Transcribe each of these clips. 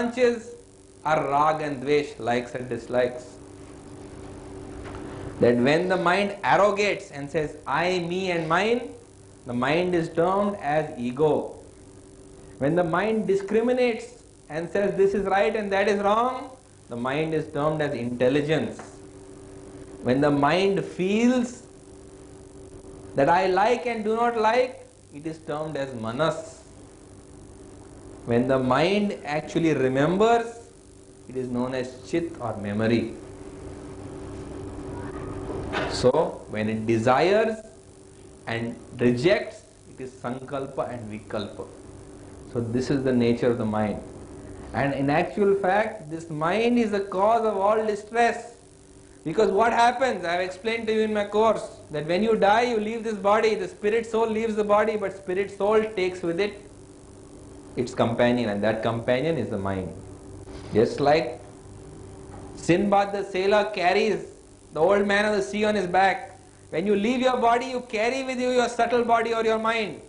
branches are rag and dvesh, likes and dislikes. That when the mind arrogates and says I, me and mine, the mind is termed as ego. When the mind discriminates and says this is right and that is wrong, the mind is termed as intelligence. When the mind feels that I like and do not like, it is termed as manas. When the mind actually remembers, it is known as chit or memory. So, when it desires and rejects, it is sankalpa and vikalpa. So, this is the nature of the mind. And in actual fact, this mind is the cause of all distress. Because what happens, I have explained to you in my course, that when you die, you leave this body, the spirit soul leaves the body, but spirit soul takes with it its companion, and that companion is the mind. Just like Sinbad the sailor carries the old man of the sea on his back. When you leave your body, you carry with you your subtle body or your mind.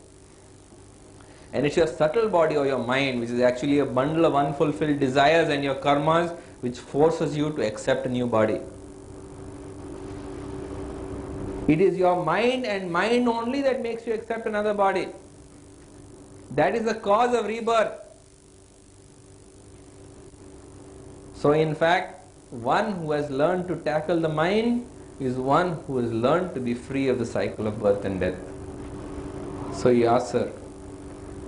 And it's your subtle body or your mind which is actually a bundle of unfulfilled desires and your karmas which forces you to accept a new body. It is your mind and mind only that makes you accept another body. That is the cause of rebirth. So in fact, one who has learned to tackle the mind is one who has learned to be free of the cycle of birth and death. So he asks her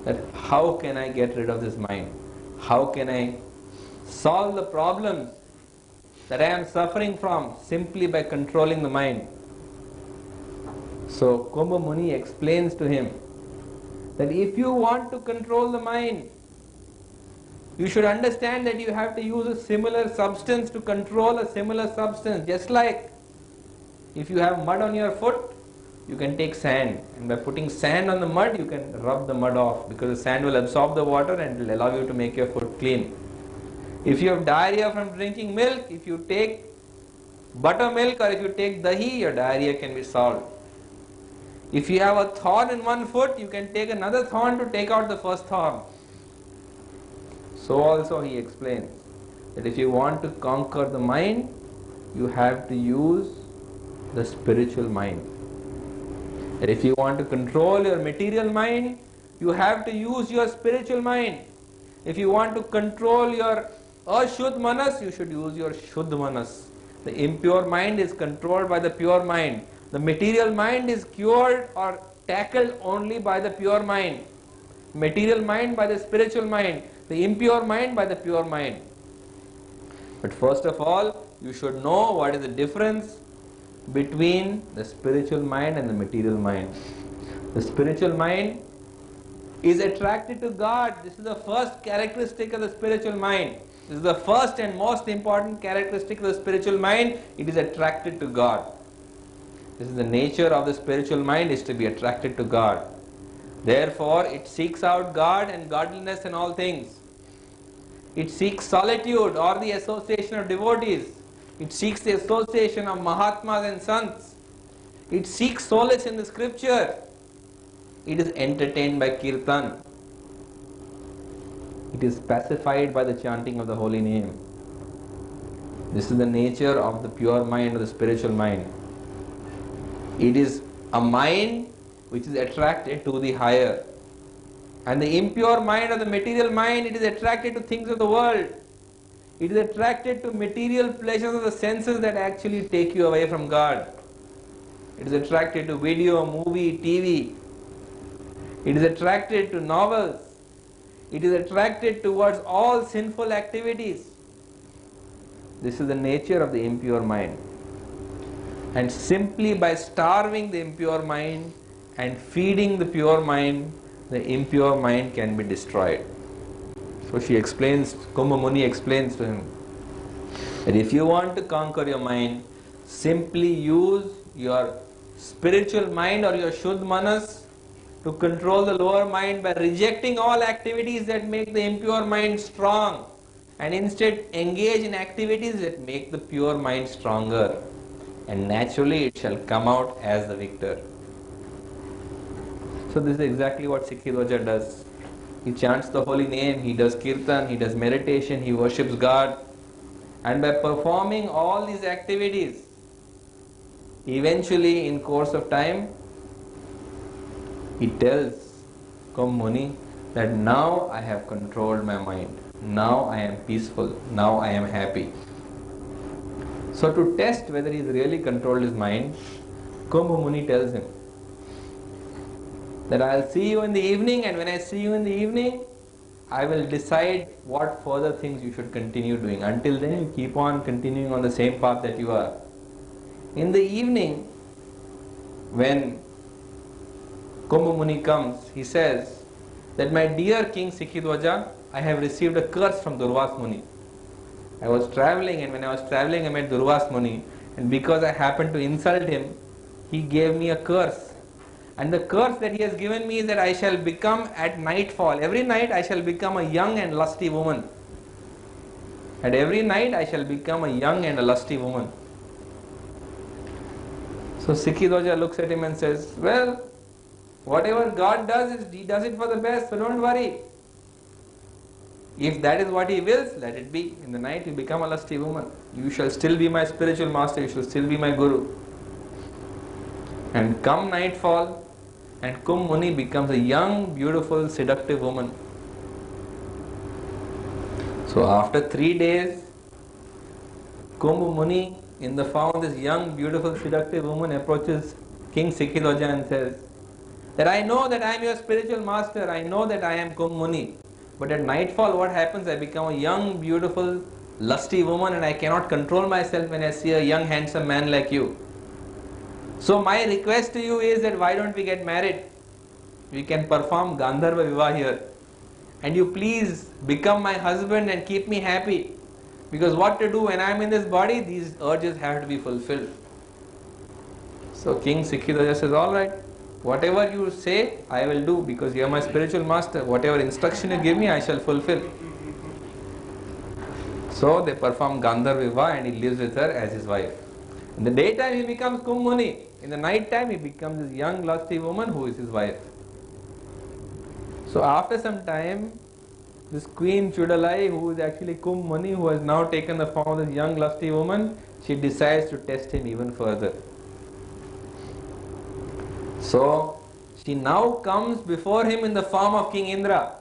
that how can I get rid of this mind? How can I solve the problems that I am suffering from simply by controlling the mind? So Kumbha Muni explains to him that if you want to control the mind, you should understand that you have to use a similar substance to control a similar substance. Just like if you have mud on your foot, you can take sand, and by putting sand on the mud, you can rub the mud off, because the sand will absorb the water and will allow you to make your foot clean. If you have diarrhea from drinking milk, if you take buttermilk or if you take dahi, your diarrhea can be solved. If you have a thorn in one foot, you can take another thorn to take out the first thorn. So also he explains that if you want to conquer the mind, you have to use the spiritual mind. That if you want to control your material mind, you have to use your spiritual mind. If you want to control your ashuddh manas, you should use your shuddh manas. The impure mind is controlled by the pure mind. The material mind is cured or tackled only by the pure mind. Material mind by the spiritual mind. The impure mind by the pure mind. But first of all, you should know what is the difference between the spiritual mind and the material mind. The spiritual mind is attracted to God. This is the first characteristic of the spiritual mind. This is the first and most important characteristic of the spiritual mind. It is attracted to God. This is the nature of the spiritual mind, is to be attracted to God. Therefore, it seeks out God and godliness in all things. It seeks solitude or the association of devotees. It seeks the association of Mahatmas and Sants. It seeks solace in the scripture. It is entertained by kirtan. It is pacified by the chanting of the holy name. This is the nature of the pure mind or the spiritual mind. It is a mind which is attracted to the higher. And the impure mind or the material mind, it is attracted to things of the world. It is attracted to material pleasures of the senses that actually take you away from God. It is attracted to video, movie, TV. It is attracted to novels. It is attracted towards all sinful activities. This is the nature of the impure mind. And simply by starving the impure mind and feeding the pure mind, the impure mind can be destroyed. So she explains, Kumbha Muni explains to him that if you want to conquer your mind, simply use your spiritual mind or your shuddh manas to control the lower mind by rejecting all activities that make the impure mind strong, and instead engage in activities that make the pure mind stronger, and naturally it shall come out as the victor. So this is exactly what Sikhidwaja does. He chants the holy name, he does kirtan, he does meditation, he worships God. And by performing all these activities, eventually in course of time, he tells Muni that now I have controlled my mind. Now I am peaceful. Now I am happy. So to test whether he has really controlled his mind, Kumbh Muni tells him that I will see you in the evening, and when I see you in the evening, I will decide what further things you should continue doing. Until then, you keep on continuing on the same path that you are. In the evening, when Kumbh Muni comes, he says that my dear King Sikhidwaja, I have received a curse from Durvas Muni. I was traveling, and when I was traveling I met Durvas Muni, and because I happened to insult him, he gave me a curse. And the curse that he has given me is that I shall become at nightfall. Every night I shall become a young and lusty woman. At every night I shall become a young and a lusty woman. So Sikhidwaja looks at him and says, well, whatever God does, He does it for the best, so don't worry. If that is what He wills, let it be. In the night you become a lusty woman. You shall still be my spiritual master, you shall still be my guru. And come nightfall, and Kumbh Muni becomes a young, beautiful, seductive woman. So after 3 days, Kumbh Muni, in the form of this young, beautiful, seductive woman, approaches King Sikhidwaja and says that I know that I am your spiritual master, I know that I am Kumbh Muni, but at nightfall what happens? I become a young, beautiful, lusty woman, and I cannot control myself when I see a young, handsome man like you. So my request to you is that why don't we get married? We can perform Gandharva Vivah here. And you please become my husband and keep me happy. Because what to do when I am in this body, these urges have to be fulfilled. So King Sikhidwaja says, alright, whatever you say, I will do, because you are my spiritual master. Whatever instruction you give me, I shall fulfill. So they perform Gandharva Vivah and he lives with her as his wife. In the daytime he becomes Kumbh Muni. In the night time he becomes this young lusty woman who is his wife. So after some time, this Queen Chudalai, who is actually Kumbh Muni, who has now taken the form of this young lusty woman, she decides to test him even further. So she now comes before him in the form of King Indra.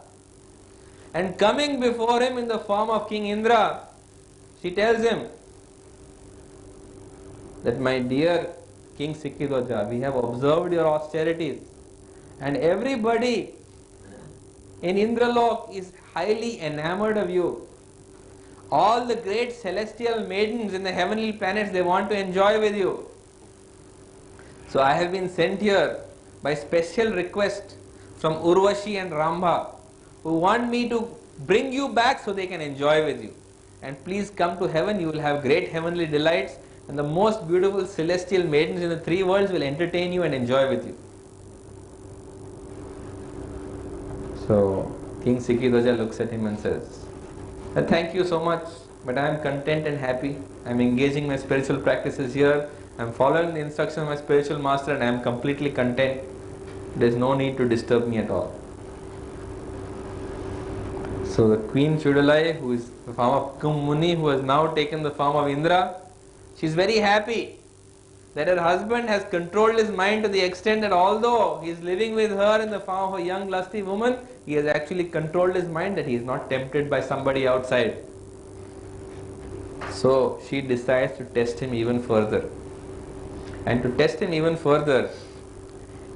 And coming before him in the form of King Indra, she tells him that my dear King Sikhidwaja, we have observed your austerities, and everybody in Indralok is highly enamored of you. All the great celestial maidens in the heavenly planets, they want to enjoy with you. So I have been sent here by special request from Urvashi and Rambha, who want me to bring you back so they can enjoy with you. And please come to heaven, you will have great heavenly delights, and the most beautiful celestial maidens in the 3 worlds will entertain you and enjoy with you. So King Sikhidwaja looks at him and says, thank you so much, but I am content and happy. I am engaging my spiritual practices here. I am following the instructions of my spiritual master and I am completely content. There is no need to disturb me at all. So the Queen Chudalai, who is the form of Kumbh Muni, who has now taken the form of Indra, she is very happy that her husband has controlled his mind to the extent that although he is living with her in the form of a young lusty woman, he has actually controlled his mind that he is not tempted by somebody outside. So she decides to test him even further. And to test him even further,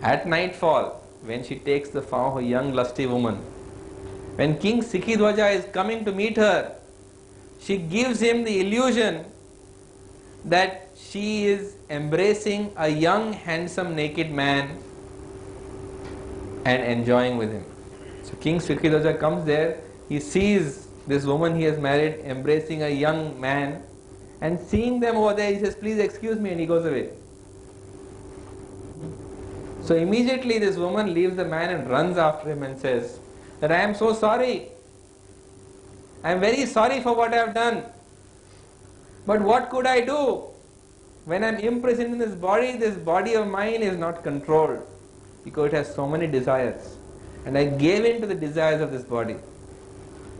at nightfall, when she takes the form of a young lusty woman, when King Sikhidwaja is coming to meet her, she gives him the illusion that she is embracing a young, handsome, naked man and enjoying with him. So King Sikhidwaja comes there, he sees this woman he has married embracing a young man, and seeing them over there, he says, please excuse me, and he goes away. So immediately this woman leaves the man and runs after him and says that I am so sorry. I am very sorry for what I have done. But what could I do? When I am imprisoned in this body of mine is not controlled because it has so many desires. and I gave in to the desires of this body.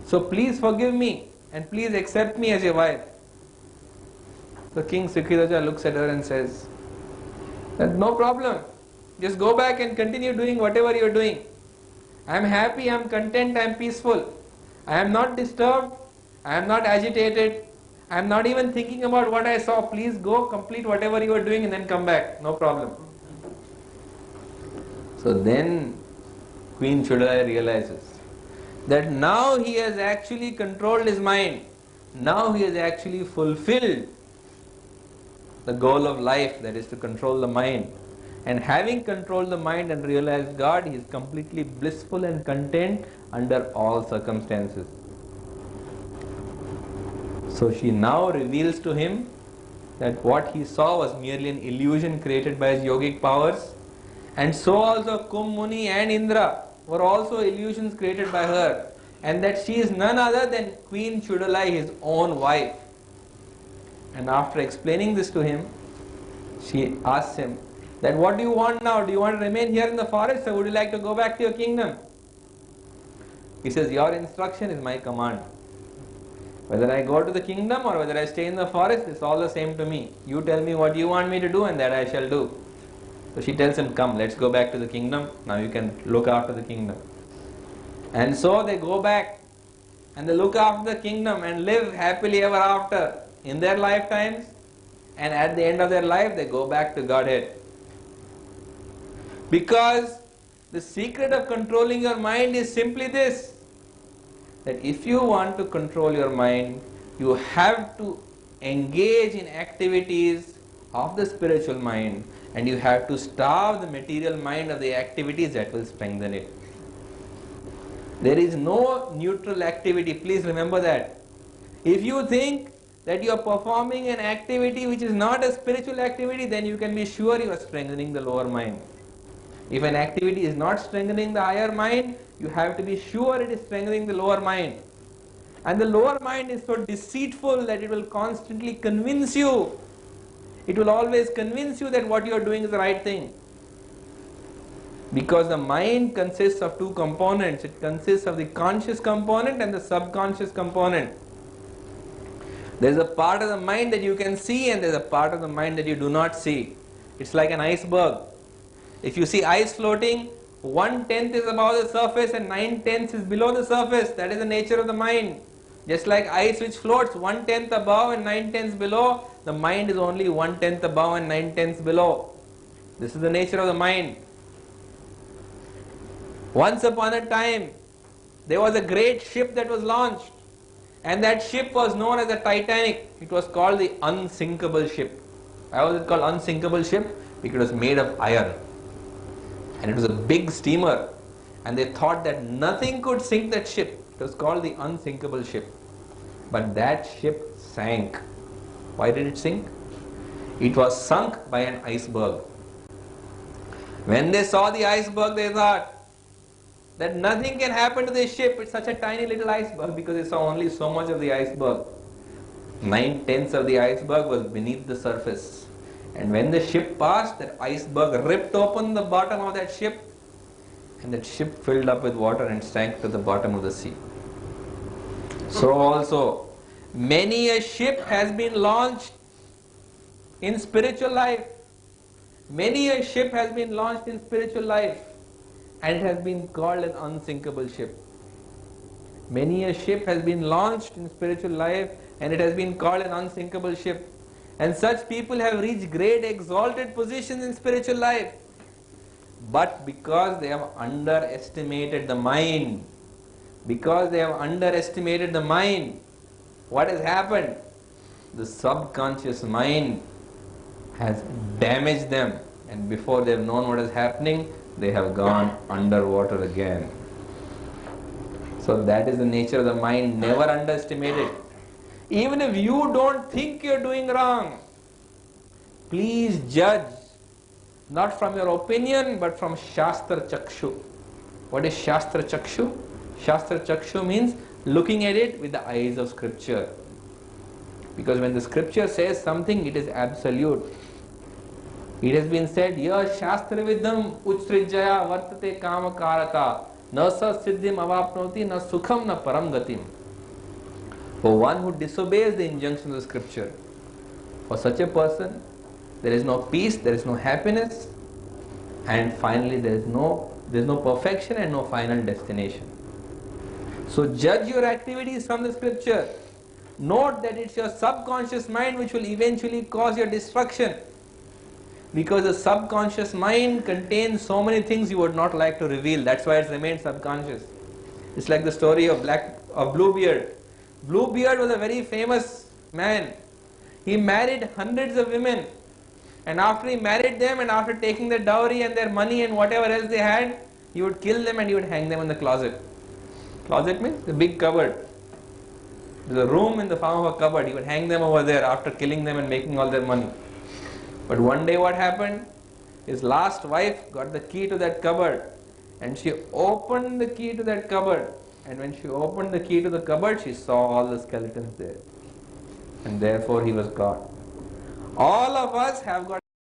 So please forgive me and please accept me as your wife. So King Sukhiraja looks at her and says, that no problem. Just go back and continue doing whatever you are doing. I am happy, I am content, I am peaceful. I am not disturbed, I am not agitated, I am not even thinking about what I saw. Please go, complete whatever you are doing and then come back. No problem. So then Queen Chudalai realizes that now he has actually controlled his mind. Now he has actually fulfilled the goal of life, that is to control the mind. And having controlled the mind and realized God, he is completely blissful and content under all circumstances. So she now reveals to him that what he saw was merely an illusion created by his yogic powers, and so also Kum Muni and Indra were also illusions created by her, and that she is none other than Queen Chudalai, his own wife. And after explaining this to him, she asks him that, what do you want now? Do you want to remain here in the forest, or would you like to go back to your kingdom? He says, your instruction is my command. Whether I go to the kingdom or whether I stay in the forest, it's all the same to me. You tell me what you want me to do and that I shall do. So she tells him, come, let's go back to the kingdom. Now you can look after the kingdom. And so they go back and they look after the kingdom and live happily ever after in their lifetimes, and at the end of their life they go back to Godhead. Because the secret of controlling your mind is simply this, that if you want to control your mind, you have to engage in activities of the spiritual mind, and you have to starve the material mind of the activities that will strengthen it. There is no neutral activity, please remember that. If you think that you are performing an activity which is not a spiritual activity, then you can be sure you are strengthening the lower mind. If an activity is not strengthening the higher mind, you have to be sure it is strengthening the lower mind. And the lower mind is so deceitful that it will constantly convince you. It will always convince you that what you are doing is the right thing. Because the mind consists of two components. It consists of the conscious component and the subconscious component. There is a part of the mind that you can see, and there is a part of the mind that you do not see. It's like an iceberg. If you see ice floating, 1/10 is above the surface and 9/10 is below the surface. That is the nature of the mind. Just like ice which floats 1/10 above and 9/10 below, the mind is only 1/10 above and 9/10 below. This is the nature of the mind. Once upon a time, there was a great ship that was launched, and that ship was known as the Titanic. It was called the unsinkable ship. Why was it called unsinkable ship? Because it was made of iron. And it was a big steamer, and they thought that nothing could sink that ship. It was called the unsinkable ship. But that ship sank. Why did it sink? It was sunk by an iceberg. When they saw the iceberg, they thought that nothing can happen to this ship. It's such a tiny little iceberg, because they saw only so much of the iceberg. 9/10 of the iceberg was beneath the surface. And when the ship passed, that iceberg ripped open the bottom of that ship, and that ship filled up with water and sank to the bottom of the sea. So also, many a ship has been launched in spiritual life. Many a ship has been launched in spiritual life, and it has been called an unsinkable ship. Many a ship has been launched in spiritual life, and it has been called an unsinkable ship. And such people have reached great exalted positions in spiritual life. But because they have underestimated the mind, what has happened? The subconscious mind has damaged them, and before they have known what is happening, they have gone underwater again. So that is the nature of the mind. Never underestimate it. Even if you don't think you're doing wrong, please judge not from your opinion but from Shastra Chakshu. What is Shastra Chakshu? Shastra Chakshu means looking at it with the eyes of scripture. Because when the scripture says something, it is absolute. It has been said, Ya Shastra Vidam Uchtrijaya Vartate Kama Karata. Na sa siddhim avapnoti na sukham na param gatim. For one who disobeys the injunctions of scripture, for such a person, there is no peace, there is no happiness, and finally there is no perfection and no final destination. So judge your activities from the scripture. Note that it's your subconscious mind which will eventually cause your destruction. Because the subconscious mind contains so many things you would not like to reveal. That's why it remains subconscious. It's like the story of Bluebeard. Bluebeard was a very famous man. He married hundreds of women. And after he married them and after taking their dowry and their money and whatever else they had, he would kill them and he would hang them in the closet. Closet means the big cupboard. There's a room in the form of a cupboard. He would hang them over there after killing them and making all their money. But one day what happened? His last wife got the key to that cupboard and she opened the key to that cupboard. And when she opened the key to the cupboard, she saw all the skeletons there. And therefore he was God. All of us have got